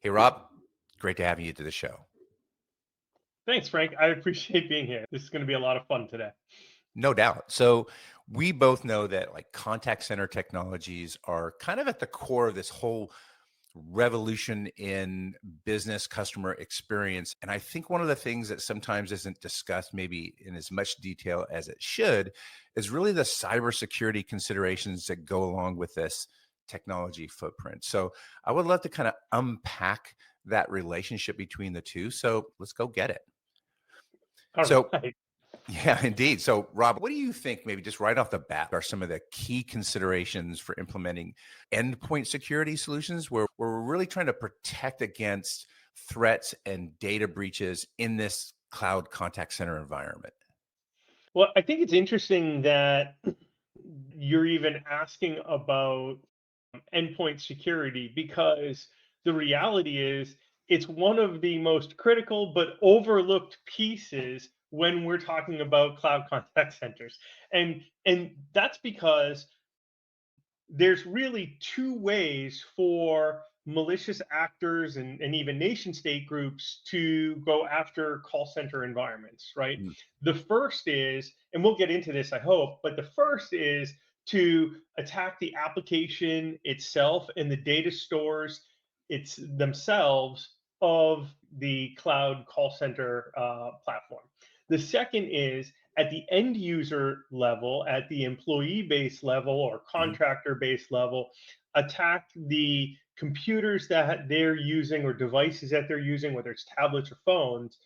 Hey, Rob, great to have you to the show. Thanks, Frank. I appreciate being here. This is going to be a lot of fun today. No doubt. So, we both know that like contact center technologies are kind of at the core of this whole revolution in business customer experience. And I think one of the things that sometimes isn't discussed, maybe in as much detail as it should, is really the cybersecurity considerations that go along with this technology footprint. So, I would love to kind of unpack that relationship between the two. So, let's go get it. All So, right. yeah, indeed. So, Rob, what do you think, maybe just right off the bat, are some of the key considerations for implementing endpoint security solutions where we're really trying to protect against threats and data breaches in this cloud contact center environment? Well, I think it's interesting that you're even asking about endpoint security because the reality is it's one of the most critical but overlooked pieces when we're talking about cloud contact centers. And that's because there's really two ways for malicious actors and even nation state groups to go after call center environments, right? Mm, The first is, and we'll get into this, I hope, but the first is to attack the application itself and the data stores it's themselves of the cloud call center platform. The second is at the end user level, at the employee base level or mhm. contractor base level, attack the computers that they're using or devices that they're using, whether it's tablets or phones.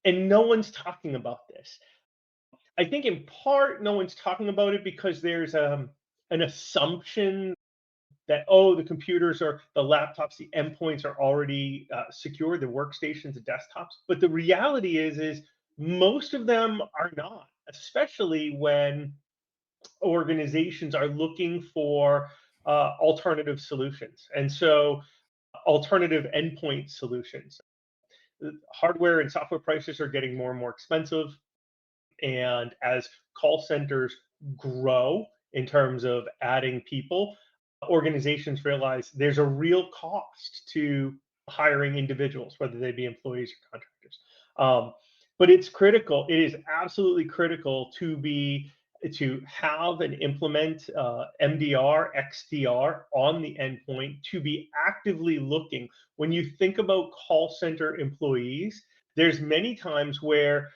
And no one's talking about this. I think in part, no one's talking about it because there's an assumption that, oh, the computers or the laptops, the endpoints are already secure, the workstations, the desktops. But the reality is most of them are not, especially when organizations are looking for alternative solutions. And so, alternative endpoint solutions. Hardware and software prices are getting more and more expensive. And as call centers grow in terms of adding people, organizations realize there's a real cost to hiring individuals, whether they be employees or contractors. But it's critical. It is absolutely critical to have and implement MDR, XDR on the endpoint to be actively looking. When you think about call center employees, there's many times where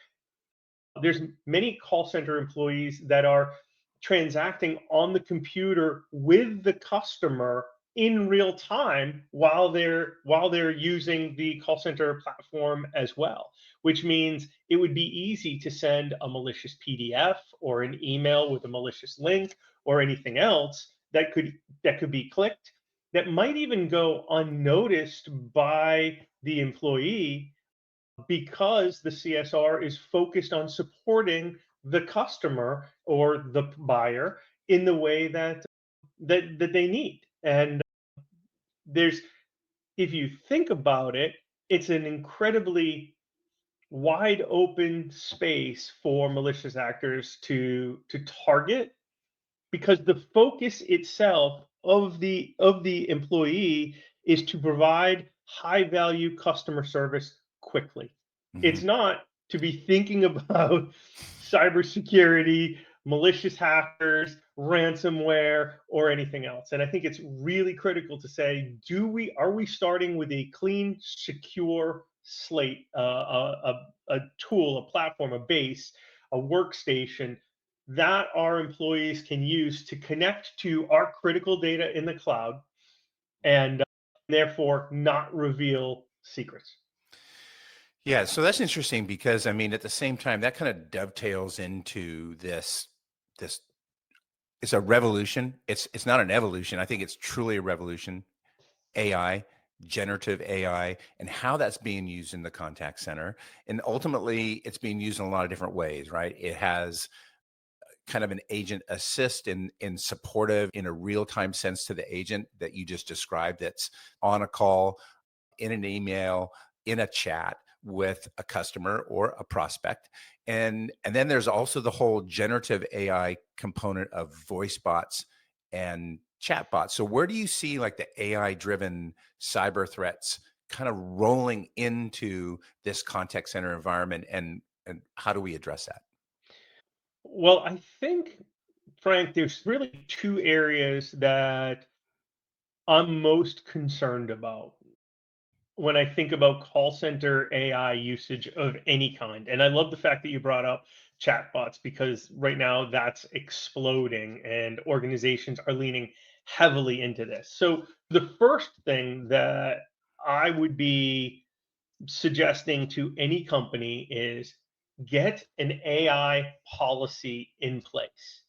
there's many call center employees that are transacting on the computer with the customer in real time while they're using the call center platform as well, which means it would be easy to send a malicious PDF or an email with a malicious link or anything else that could be clicked, that might even go unnoticed by the employee because the CSR is focused on supporting the customer or the buyer in the way that they need. And there's, if you think about it, it's an incredibly wide open space for malicious actors to target, because the focus itself of the employee is to provide high value customer service quickly. It's Mhm. not to be thinking about cybersecurity, malicious hackers, ransomware, or anything else. And I think it's really critical to say, do we are we starting with a clean, secure slate, a tool, a platform, a base, a workstation that our employees can use to connect to our critical data in the cloud and therefore not reveal secrets. Yeah, so that's interesting because I mean, at the same time, that kind of dovetails into this. It's a revolution. It's not an evolution. I think it's truly a revolution. AI, generative AI, and how that's being used in the contact center. And ultimately, it's being used in a lot of different ways, right? It has kind of an agent assist in supportive in a real-time sense to the agent that you just described, that's on a call, in an email, in a chat with a customer or a prospect. And then there's also the whole generative AI component of voice bots and chatbots. So where do you see like the AI driven cyber threats kind of rolling into this contact center environment, and how do we address that? Well, I think, Frank, there's really two areas that I'm most concerned about when I think about call center AI usage of any kind. And I love the fact that you brought up chatbots because right now that's exploding and organizations are leaning heavily into this. So, the first thing that I would be suggesting to any company is get an AI policy in place.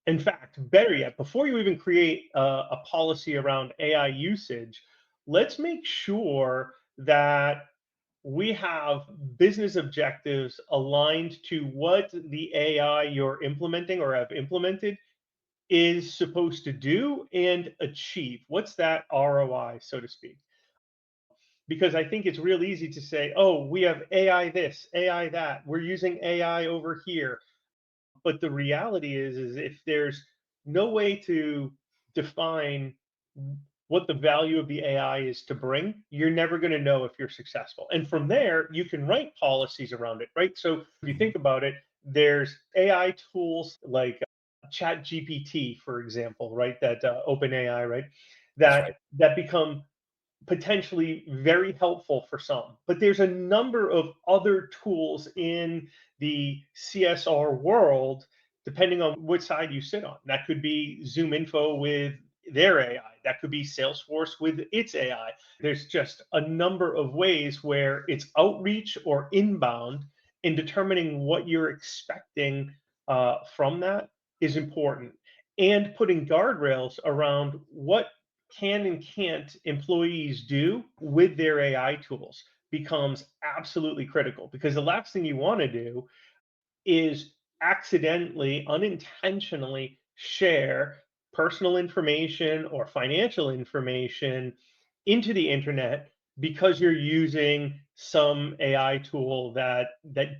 In fact, better yet, before you even create a policy around AI usage, let's make sure that we have business objectives aligned to what the AI you're implementing or have implemented is supposed to do and achieve. What's that ROI, so to speak? Because I think it's real easy to say, oh, we have AI this, AI that, we're using AI over here. But the reality is if there's no way to define what the value of the AI is to bring, you're never going to know if you're successful. And from there, you can write policies around it, right? So if you Mhm. think about it, there's AI tools like Chat GPT, for example, right? That OpenAI, right? That's right. That become potentially very helpful for some. But there's a number of other tools in the CSR world, depending on which side you sit on. That could be Zoom Info with their AI, that could be Salesforce with its AI. There's just a number of ways where it's outreach or inbound, in determining what you're expecting from that is important. And putting guardrails around what can and can't employees do with their AI tools becomes absolutely critical, because the last thing you want to do is accidentally, unintentionally share personal information or financial information into the internet because you're using some AI tool that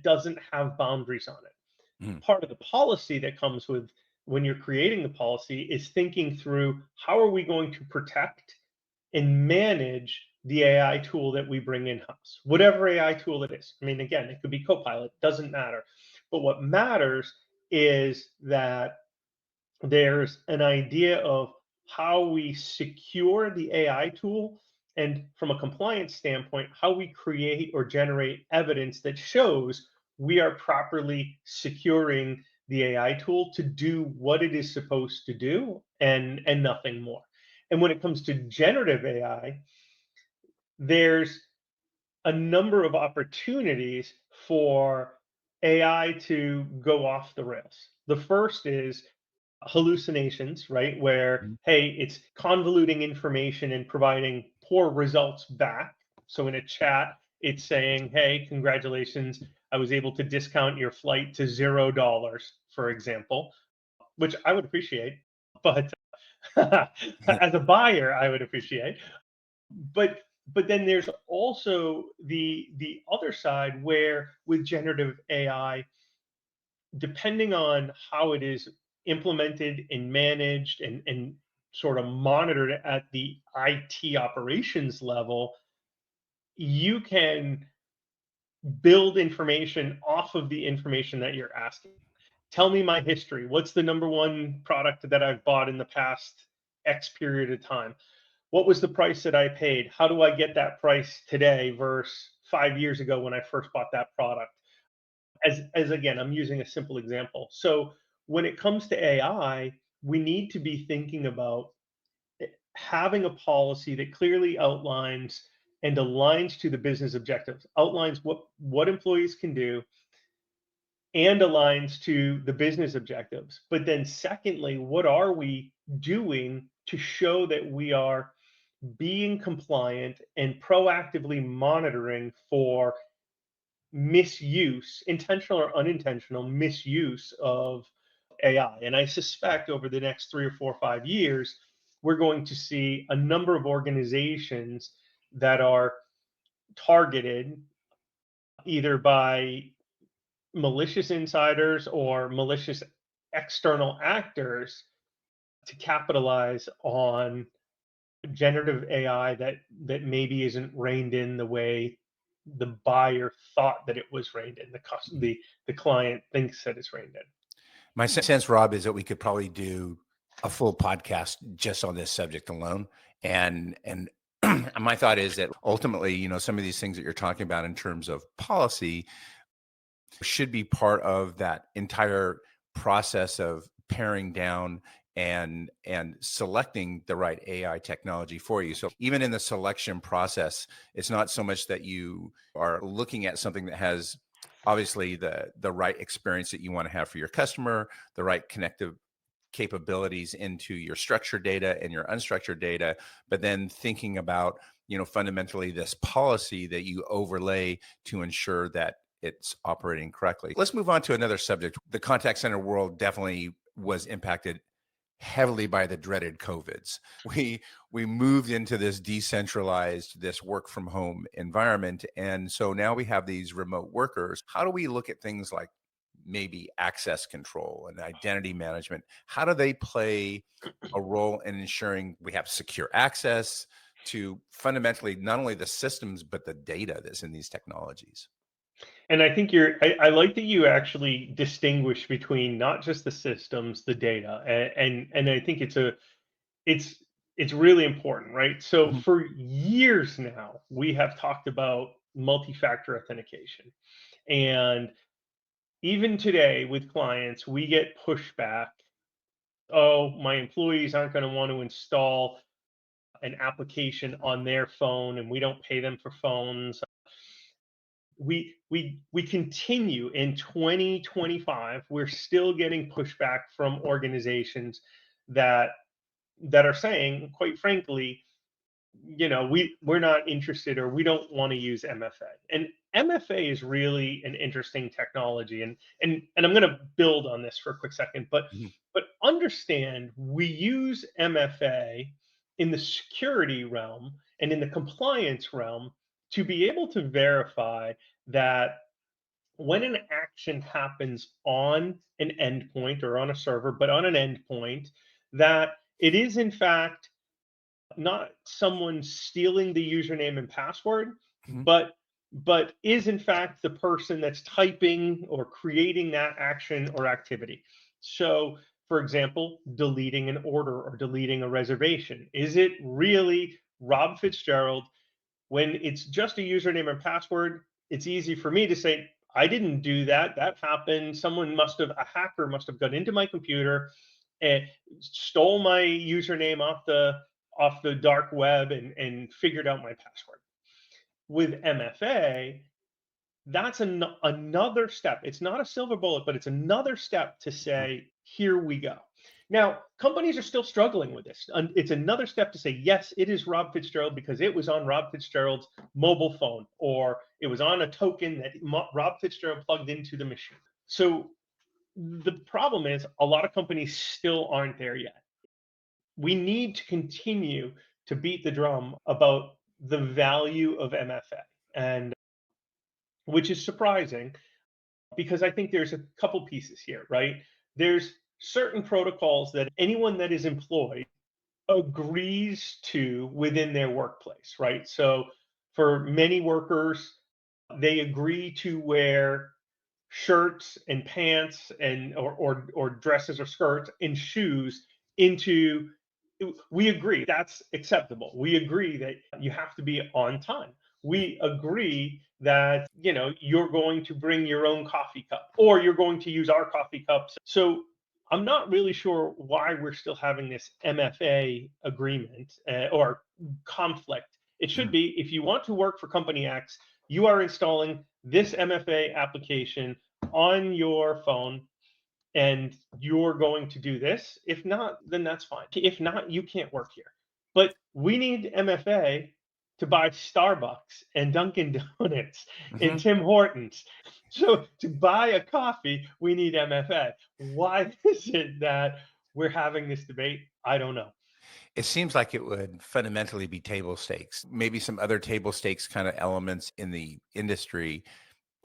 doesn't have boundaries on it. Mhm. Part of the policy that comes with when you're creating the policy is thinking through how are we going to protect and manage the AI tool that we bring in house, whatever AI tool it is. I mean, again, it could be Copilot, doesn't matter. But what matters is that there's an idea of how we secure the AI tool, and from a compliance standpoint, how we create or generate evidence that shows we are properly securing the AI tool to do what it is supposed to do and nothing more. And when it comes to generative AI, there's a number of opportunities for AI to go off the rails. The first is hallucinations, right? Where, Mhm. hey, it's convoluting information and providing poor results back. So in a chat, it's saying, hey, congratulations, I was able to discount your flight to $0, for example, which I would appreciate. But as a buyer, I would appreciate. But then there's also the other side where with generative AI, depending on how it is implemented and managed and sort of monitored at the IT operations level, you can build information off of the information that you're asking. Tell me my history. What's the number one product that I've bought in the past X period of time? What was the price that I paid? How do I get that price today versus 5 years ago when I first bought that product? As again, I'm using a simple example. So when it comes to AI, we need to be thinking about having a policy that clearly outlines and aligns to the business objectives, outlines what employees can do and aligns to the business objectives. But then secondly, what are we doing to show that we are being compliant and proactively monitoring for misuse, intentional or unintentional misuse of AI. And I suspect over the next 3 or 4 or 5 years, we're going to see a number of organizations that are targeted either by malicious insiders or malicious external actors to capitalize on generative AI that maybe isn't reined in the way the buyer thought that it was reined in, the client thinks that it's reined in. My sense, Rob, is that we could probably do a full podcast just on this subject alone. And my thought is that ultimately, some of these things that you're talking about in terms of policy should be part of that entire process of paring down and selecting the right AI technology for you. So even in the selection process, it's not so much that you are looking at something that has obviously the right experience that you want to have for your customer, the right connective capabilities into your structured data and your unstructured data, but then thinking about, fundamentally this policy that you overlay to ensure that it's operating correctly. Let's move on to another subject. The contact center world definitely was impacted heavily by the dreaded COVIDs. We moved into this decentralized, this work from home environment. And so now we have these remote workers. How do we look at things like maybe access control and identity management? How do they play a role in ensuring we have secure access to fundamentally not only the systems, but the data that's in these technologies? And I think I like that you actually distinguish between not just the systems, the data, and I think it's it's really important, right? So Mhm. for years now, we have talked about multi-factor authentication, and even today with clients, we get pushback. Oh, my employees aren't going to want to install an application on their phone, and we don't pay them for phones. We continue in 2025. We're still getting pushback from organizations that that are saying, quite frankly, we're not interested, or we don't want to use MFA. And MFA is really an interesting technology, and I'm going to build on this for a quick second, Mhm. but understand we use MFA in the security realm and in the compliance realm to be able to verify that when an action happens on an endpoint or on a server, but on an endpoint, that it is in fact not someone stealing the username and password, Mhm. but is in fact the person that's typing or creating that action or activity. So, for example, deleting an order or deleting a reservation. Is it really Rob Fitzgerald? When it's just a username and password, it's easy for me to say, I didn't do that. That happened. A hacker must have got into my computer and stole my username off the dark web and figured out my password. With MFA, that's another step. It's not a silver bullet, but it's another step to Mhm. say, here we go. Now, companies are still struggling with this. And it's another step to say, yes, it is Rob Fitzgerald because it was on Rob Fitzgerald's mobile phone, or it was on a token that Rob Fitzgerald plugged into the machine. So the problem is a lot of companies still aren't there yet. We need to continue to beat the drum about the value of MFA, and which is surprising because I think there's a couple pieces here, right? There's certain protocols that anyone that is employed agrees to within their workplace, right? So for many workers, they agree to wear shirts and pants and or dresses or skirts and shoes into we agree that's acceptable. We agree that you have to be on time. We agree that you're going to bring your own coffee cup or you're going to use our coffee cups. So I'm not really sure why we're still having this MFA agreement or conflict. It should Mhm. be, if you want to work for company X, you are installing this MFA application on your phone and you're going to do this. If not, then that's fine. If not, you can't work here. But we need MFA to buy Starbucks and Dunkin' Donuts and Mhm. Tim Hortons. So to buy a coffee, we need MFA. Why is it that we're having this debate? I don't know. It seems like it would fundamentally be table stakes, maybe some other table stakes kind of elements in the industry.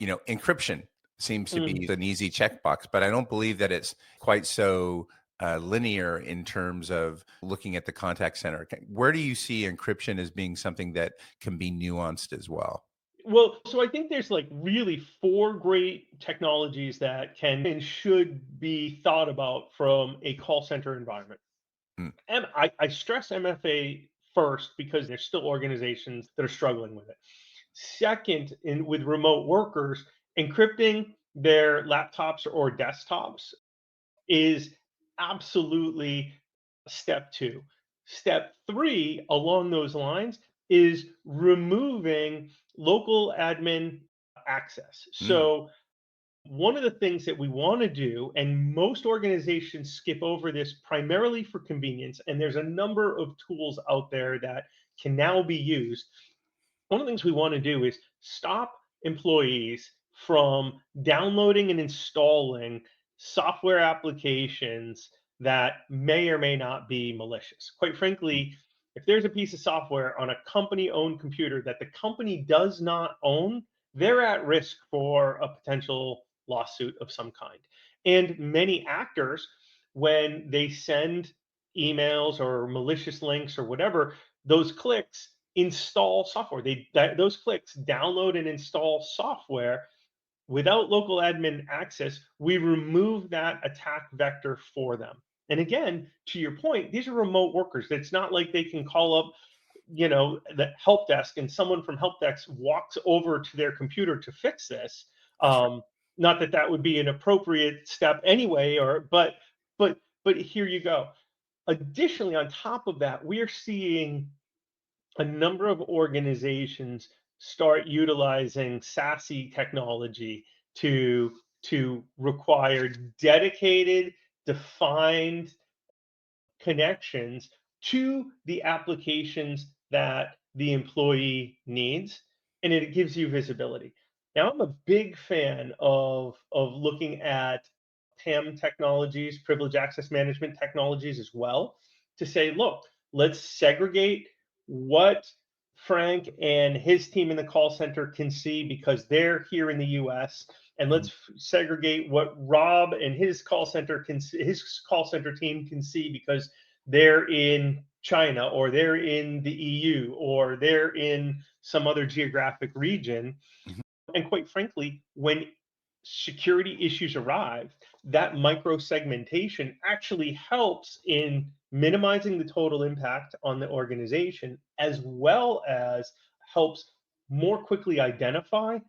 Encryption seems to Mm, be an easy checkbox, but I don't believe that it's quite so linear in terms of looking at the contact center. Where do you see encryption as being something that can be nuanced as well? Well, so I think there's like really four great technologies that can and should be thought about from a call center environment. Mm, And I stress MFA first because there's still organizations that are struggling with it. Second, in with remote workers, encrypting their laptops or desktops is absolutely step two. Step three, along those lines, is removing local admin access. mm, So, one of the things that we want to do, and most organizations skip over this primarily for convenience, and there's a number of tools out there that can now be used. One of the things we want to do is stop employees from downloading and installing software applications that may or may not be malicious. Quite mm. frankly, if there's a piece of software on a company owned computer that the company does not own, they're at risk for a potential lawsuit of some kind. And many actors, when they send emails or malicious links or whatever, those clicks install software. Those clicks download and install software without local admin access. We remove that attack vector for them. And again, to your point, these are remote workers. It's not like they can call up, the help desk and someone from help desk walks over to their computer to fix this. That's right. Um, Not that that would be an appropriate step anyway, or but here you go. Additionally, on top of that, we are seeing a number of organizations start utilizing SASE technology to require dedicated, defined connections to the applications that the employee needs, and it gives you visibility. Now, I'm a big fan of looking at PAM technologies, privilege access management technologies as well, to say, look, let's segregate what Frank and his team in the call center can see because they're here in the US, and Mhm. let's segregate what Rob and his call center team can see because they're in China or they're in the EU or they're in some other geographic region. Mhm. And quite frankly, when security issues arrive, that micro segmentation actually helps in minimizing the total impact on the organization, as well as helps more quickly identify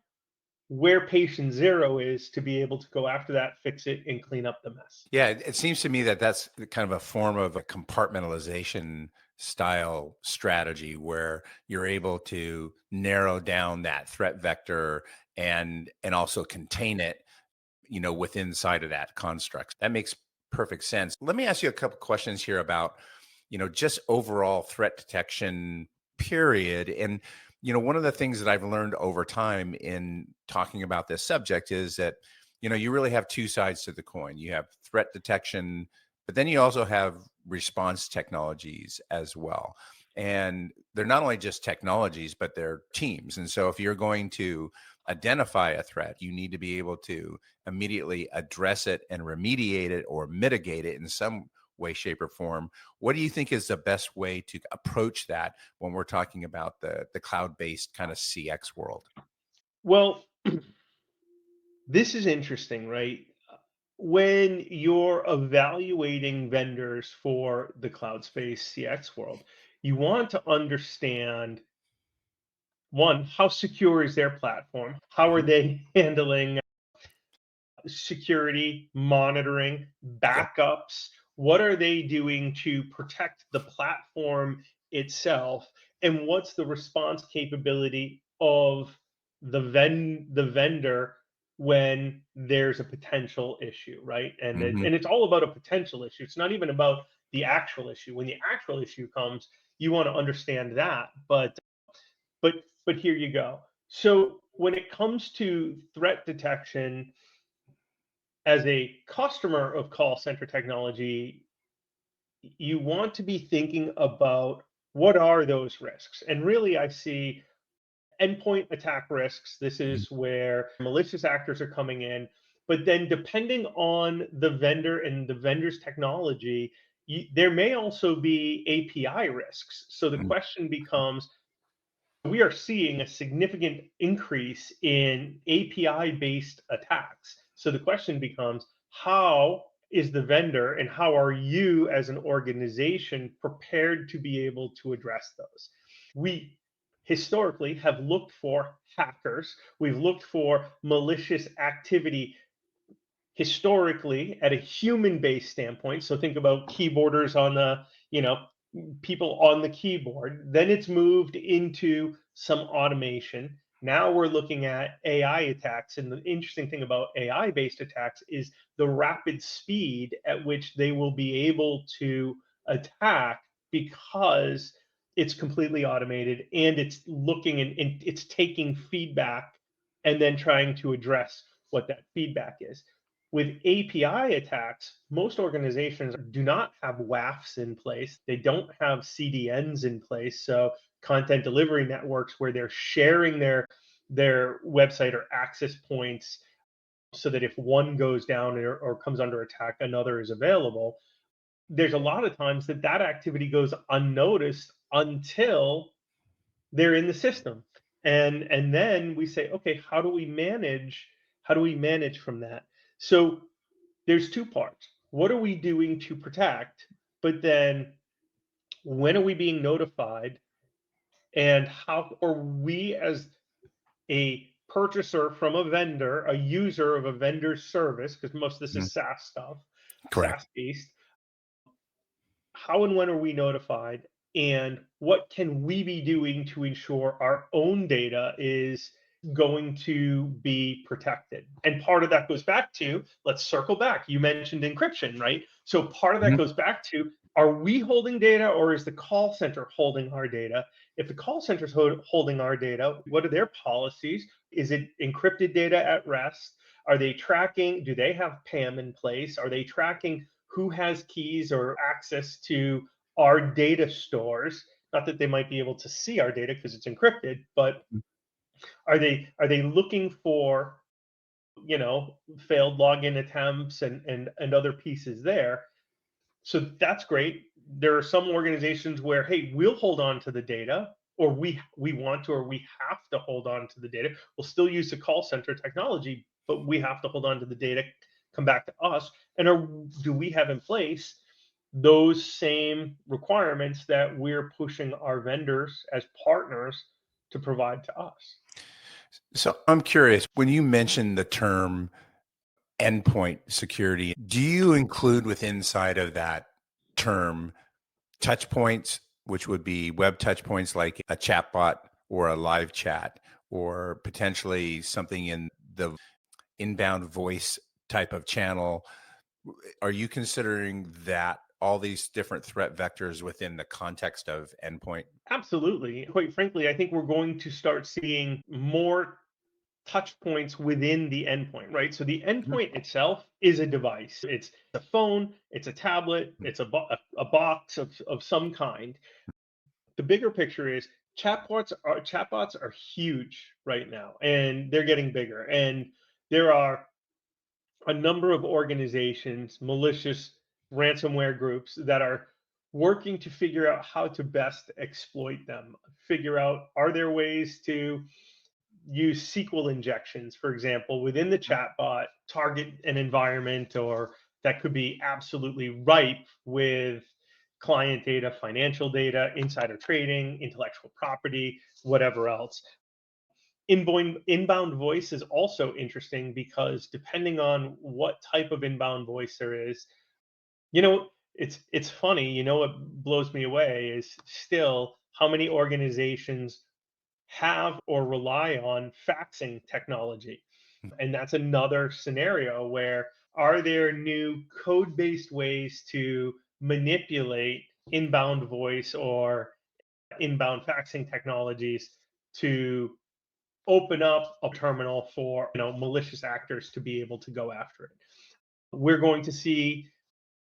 where patient zero is to be able to go after that, fix it, and clean up the mess. Yeah, it seems to me that that's kind of a form of a compartmentalization style strategy where you're able to narrow down that threat vector and also contain it, within inside of that construct. That makes perfect sense. Let me ask you a couple questions here about, just overall threat detection period. And, one of the things that I've learned over time in talking about this subject is that, you really have two sides to the coin. You have threat detection, but then you also have response technologies as well. And they're not only just technologies, but they're teams. And so if you're going to identify a threat, you need to be able to immediately address it and remediate it or mitigate it in some way, shape, or form. What do you think is the best way to approach that when we're talking about the cloud-based kind of CX world? Well, this is interesting, right? When you're evaluating vendors for the cloud space CX world, you want to understand, one, how secure is their platform? How are Mhm. they handling security, monitoring, Yep. backups? What are they doing to protect the platform itself? And what's the response capability of the vendor when there's a potential issue, right? Mhm. And it's all about a potential issue. It's not even about the actual issue. When the actual issue comes, you want to understand that. But but here you go. So when it comes to threat detection, as a customer of call center technology, you want to be thinking about what are those risks. And really, I see endpoint attack risks. This Mhm. is where malicious actors are coming in. But then, depending on the vendor and the vendor's technology, there may also be API risks. So the Mm. question becomes, we are seeing a significant increase in API based attacks. So the question becomes, how is the vendor and how are you as an organization prepared to be able to address those? We historically have looked for hackers, we've looked for malicious activity historically at a human based standpoint. So think about keyboarders on the, people on the keyboard. Then it's moved into some automation. Now we're looking at AI attacks. And the interesting thing about AI based attacks is the rapid speed at which they will be able to attack, because it's completely automated and it's looking and it's taking feedback and then trying to address what that feedback is. With API attacks, most organizations do not have WAFs in place. They don't have CDNs in place. So content delivery networks where they're sharing their website or access points so that if one goes down or comes under attack, another is available. There's a lot of times that that activity goes unnoticed until they're in the system. And then we say, okay, how do we manage from that? So there's two parts. What are we doing to protect? But then when are we being notified? And how are we, as a purchaser from a vendor, a user of a vendor's service, because most of this Mm. is SaaS stuff, Correct. SaaS based, how and when are we notified? And what can we be doing to ensure our own data is going to be protected? And part of that goes back to, let's circle back. You mentioned encryption, right? So part of that Mhm. goes back to, are we holding data or is the call center holding our data? If the call center is holding our data, what are their policies? Is it encrypted data at rest? Are they tracking? Do they have PAM in place? Are they tracking who has keys or access to our data stores? Not that they might be able to see our data because it's encrypted, but are they looking for, failed login attempts and other pieces there? So that's great. There are some organizations where, hey, we'll hold on to the data, or we want to, or we have to hold on to the data. We'll still use the call center technology, but we have to hold on to the data, come back to us. And do we have in place those same requirements that we're pushing our vendors as partners to provide to us? So I'm curious, when you mention the term endpoint security, do you include with inside of that term touch points, which would be web touch points like a chatbot or a live chat, or potentially something in the inbound voice type of channel? Are you considering that all these different threat vectors within the context of endpoint? Absolutely. Quite frankly, I think we're going to start seeing more touch points within the endpoint, right? So the Mhm. endpoint itself is a device. It's a phone, it's a tablet, it's a box of some kind. The bigger picture is chatbots are huge right now, and they're getting bigger. And there are a number of organizations, malicious ransomware groups that are working to figure out how to best exploit them. Figure out, are there ways to use SQL injections, for example, within the chatbot, target an environment, or that could be absolutely ripe with client data, financial data, insider trading, intellectual property, whatever else. Inbound voice is also interesting because depending on what type of inbound voice there is, it's funny. What blows me away is still how many organizations have or rely on faxing technology. And that's another scenario where, are there new code based ways to manipulate inbound voice or inbound faxing technologies to open up a terminal for malicious actors to be able to go after it? We're going to see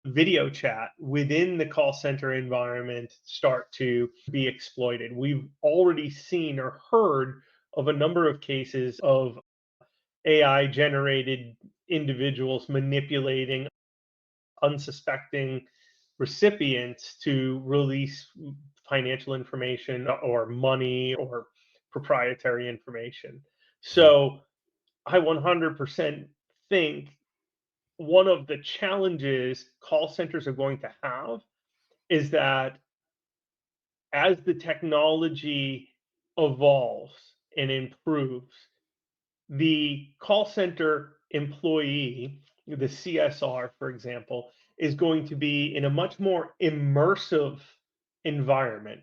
video chat within the call center environment start to be exploited. We've already seen or heard of a number of cases of AI generated individuals manipulating unsuspecting recipients to release financial information or money or proprietary information. Mhm. So I 100% think one of the challenges call centers are going to have is that as the technology evolves and improves, the call center employee, the CSR, for example, is going to be in a much more immersive environment.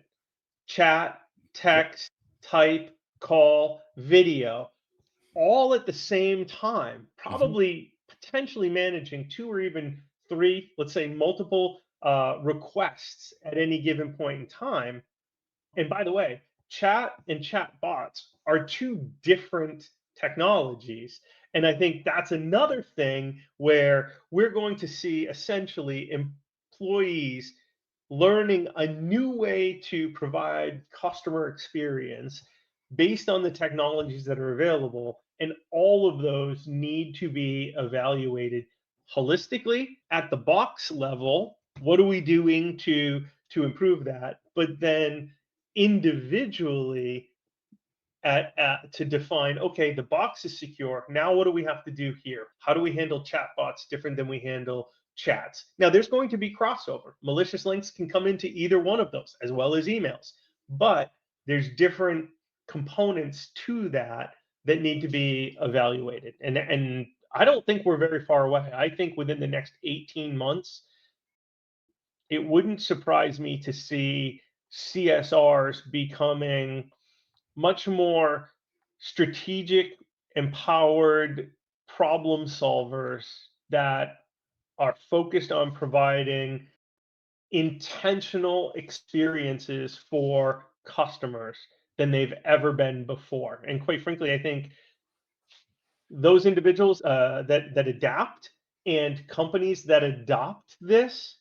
Chat, Yep. text, type, call, video, all at the same time, Mhm. probably potentially managing two or even three, let's say multiple requests at any given point in time. And by the way, chat and chat bots are two different technologies. And I think that's another thing where we're going to see essentially employees learning a new way to provide customer experience based on the technologies that are available. And all of those need to be evaluated holistically at the box level. What are we doing to improve that? But then individually to define, okay, the box is secure. Now, what do we have to do here? How do we handle chatbots different than we handle chats? Now, there's going to be crossover. Malicious links can come into either one of those, as well as emails. But there's different components to that that need to be evaluated. And I don't think we're very far away. I think within the next 18 months, it wouldn't surprise me to see CSRs becoming much more strategic, empowered problem solvers that are focused on providing intentional experiences for customers than they've ever been before. And quite frankly, I think those individuals that adapt and companies that adopt this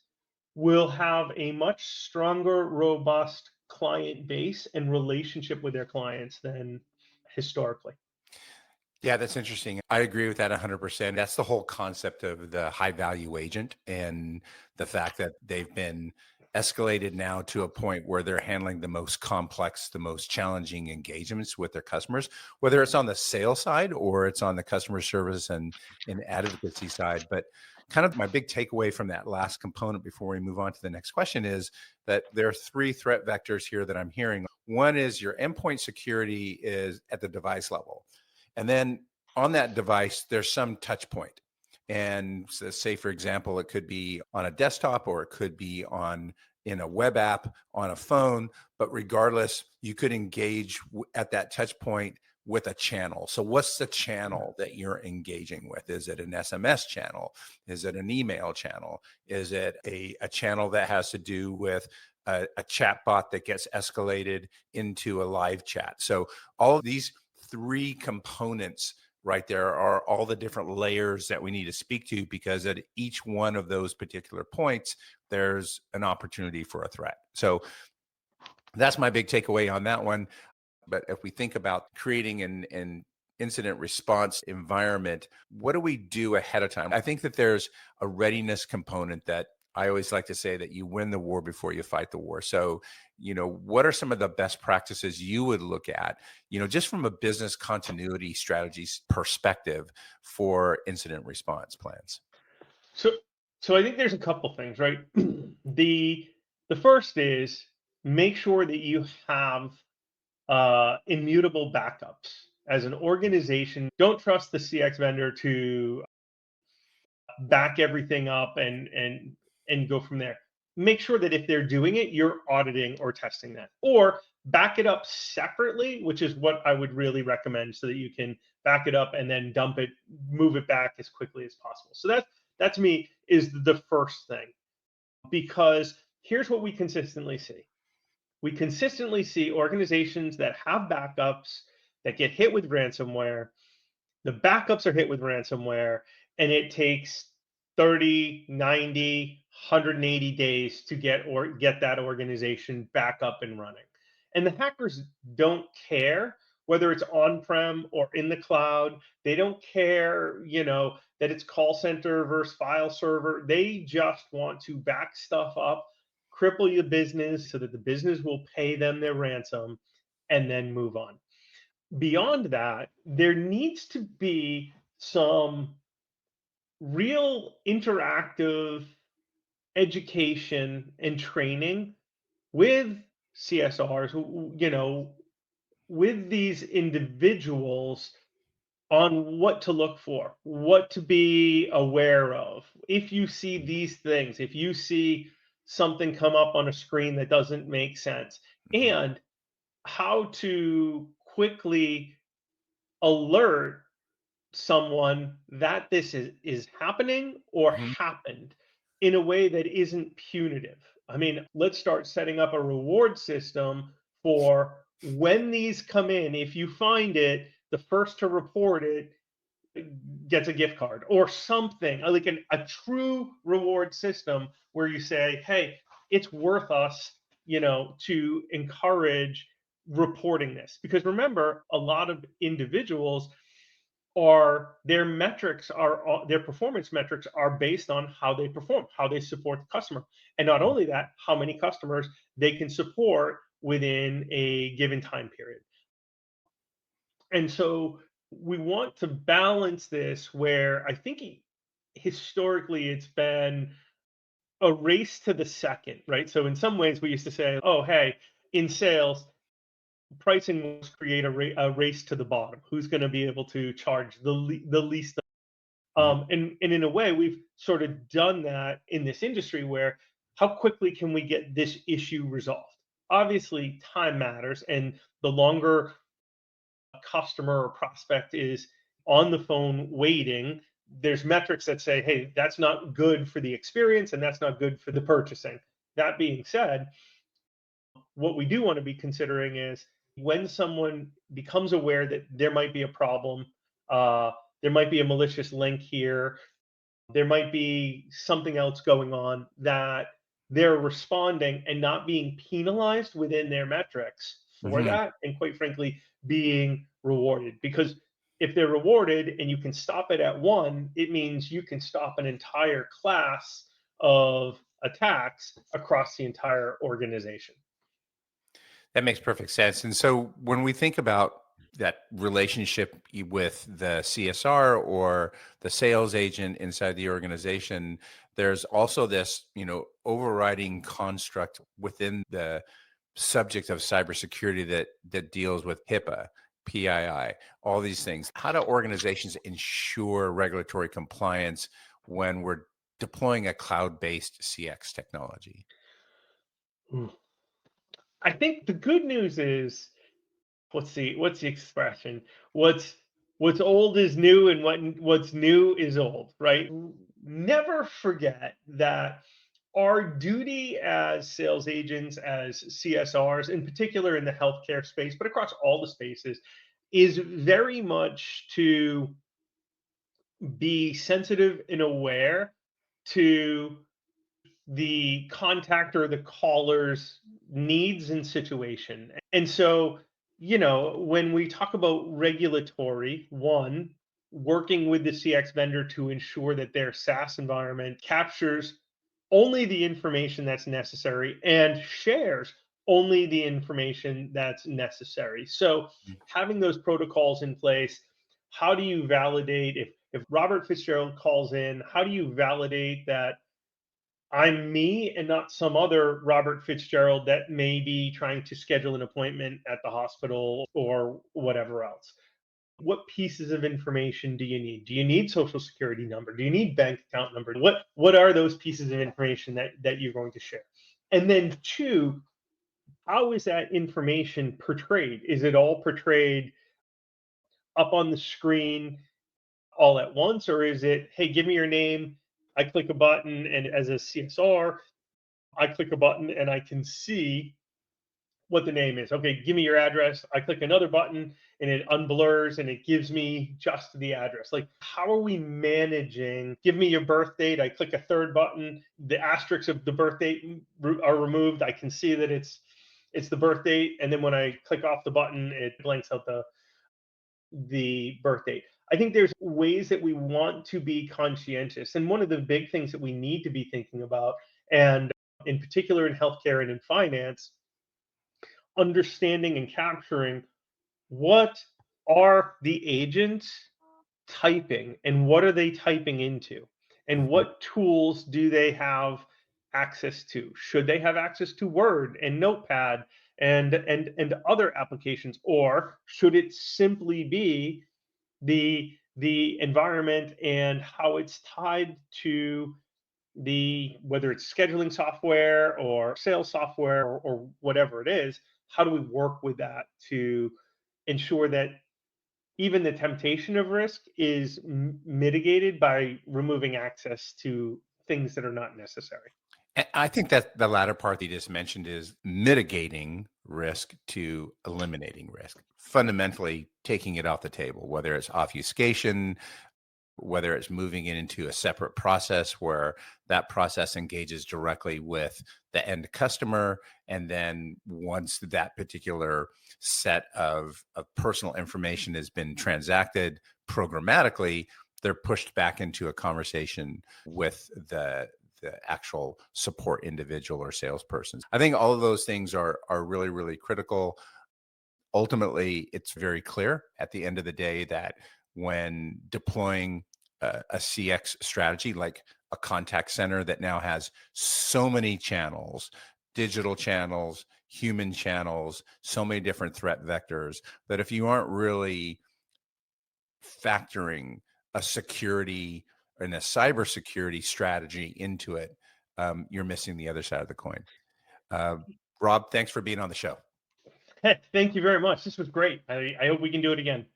will have a much stronger, robust client base and relationship with their clients than historically. Yeah, that's interesting. I agree with that 100%. That's the whole concept of the high value agent and the fact that they've been escalated now to a point where they're handling the most complex, the most challenging engagements with their customers, whether it's on the sales side or it's on the customer service and advocacy side. But kind of my big takeaway from that last component before we move on to the next question is that there are three threat vectors here that I'm hearing. One is your endpoint security is at the device level. And then on that device, there's some touch point. And so say, for example, it could be on a desktop or it could be on in a web app on a phone. But regardless, you could engage at that touch point with a channel. So what's the channel that you're engaging with? Is it an SMS channel? Is it an email channel? Is it a channel that has to do with a chat bot that gets escalated into a live chat? So all of these three components right there are all the different layers that we need to speak to, because at each one of those particular points, there's an opportunity for a threat. So that's my big takeaway on that one. But if we think about creating an incident response environment, what do we do ahead of time? I think that there's a readiness component that I always like to say that you win the war before you fight the war. So, what are some of the best practices you would look at, just from a business continuity strategies perspective for incident response plans? So, so I think there's a couple things, right? the the first is make sure that you have immutable backups as an organization. Don't trust the CX vendor to back everything up and go from there. Make sure that if they're doing it, you're auditing or testing that, or back it up separately, which is what I would really recommend, so that you can back it up and then dump it, move it back as quickly as possible. So that to me is the first thing, because here's what we consistently see. We consistently see organizations that have backups that get hit with ransomware. The backups are hit with ransomware, and it takes 30, 90, 180 days to get that organization back up and running. And the hackers don't care whether it's on-prem or in the cloud. They don't care, that it's call center versus file server. They just want to back stuff up, cripple your business so that the business will pay them their ransom and then move on. Beyond that, there needs to be some real interactive education and training with CSRs, with these individuals on what to look for, what to be aware of. If you see these things, if you see something come up on a screen that doesn't make sense, Mhm. and how to quickly alert someone that this is happening or Mhm. happened in a way that isn't punitive. I mean, let's start setting up a reward system for when these come in. If you find it, the first to report it gets a gift card or something like a true reward system where you say, hey, it's worth us, to encourage reporting this. Because remember, a lot of individuals are their performance metrics are based on how they perform, how they support the customer. And not only that, how many customers they can support within a given time period. And so we want to balance this where I think historically it's been a race to the second, right? So in some ways we used to say, oh, hey, in sales, pricing was create a race to the bottom. Who's going to be able to charge the least? Mhm. And in a way, we've sort of done that in this industry where how quickly can we get this issue resolved? Obviously, time matters, and the longer a customer or prospect is on the phone waiting, there's metrics that say, hey, that's not good for the experience and that's not good for the purchasing. That being said, what we do want to be considering is when someone becomes aware that there might be a problem, uh, there might be a malicious link here, there might be something else going on, that they're responding and not being penalized within their metrics for Mhm. that, and quite frankly, being rewarded. Because if they're rewarded and you can stop it at one, it means you can stop an entire class of attacks across the entire organization. That makes perfect sense. And so when we think about that relationship with the CSR or the sales agent inside the organization, there's also this, overriding construct within the subject of cybersecurity that deals with HIPAA, PII, all these things. How do organizations ensure regulatory compliance when we're deploying a cloud-based CX technology? Hmm. I think the good news is, what's the expression? What's what's old is new, and what's new is old, right? Never forget that our duty as sales agents, as CSRs, in particular in the healthcare space, but across all the spaces, is very much to be sensitive and aware to the contact or the caller's needs and situation. And so, when we talk about regulatory, one, working with the CX vendor to ensure that their SaaS environment captures only the information that's necessary and shares only the information that's necessary. So, having those protocols in place, how do you validate if Robert Fitzgerald calls in, how do you validate that I'm me and not some other Robert Fitzgerald that may be trying to schedule an appointment at the hospital or whatever else? What pieces of information do you need? Do you need social security number? Do you need bank account number? What are those pieces of information that you're going to share? And then two, how is that information portrayed? Is it all portrayed up on the screen all at once, or is it, hey, give me your name, I click a button, and as a CSR, I click a button and I can see what the name is. Okay, give me your address. I click another button and it unblurs and it gives me just the address. Like, how are we managing? Give me your birth date. I click a third button. The asterisks of the birth date are removed. I can see that it's the birth date. And then when I click off the button, it blanks out the birth date. I think there's ways that we want to be conscientious. And one of the big things that we need to be thinking about, and in particular in healthcare and in finance, understanding and capturing what are the agents typing and what are they typing into? And Mhm. what tools do they have access to? Should they have access to Word and Notepad and other applications, or should it simply be the environment and how it's tied to the whether it's scheduling software or sales software or whatever it is? How do we work with that to ensure that even the temptation of risk is mitigated by removing access to things that are not necessary? I think that the latter part that you just mentioned is mitigating risk to eliminating risk, fundamentally taking it off the table, whether it's obfuscation, whether it's moving it into a separate process where that process engages directly with the end customer. And then once that particular set of personal information has been transacted programmatically, they're pushed back into a conversation with the actual support individual or salesperson. I think all of those things are really, really critical. Ultimately, it's very clear at the end of the day that when deploying a CX strategy like a contact center that now has so many channels, digital channels, human channels, so many different threat vectors, that if you aren't really factoring a security and a cybersecurity strategy into it, you're missing the other side of the coin. Uh, Rob, thanks for being on the show. Thank you very much. This was great. I hope we can do it again.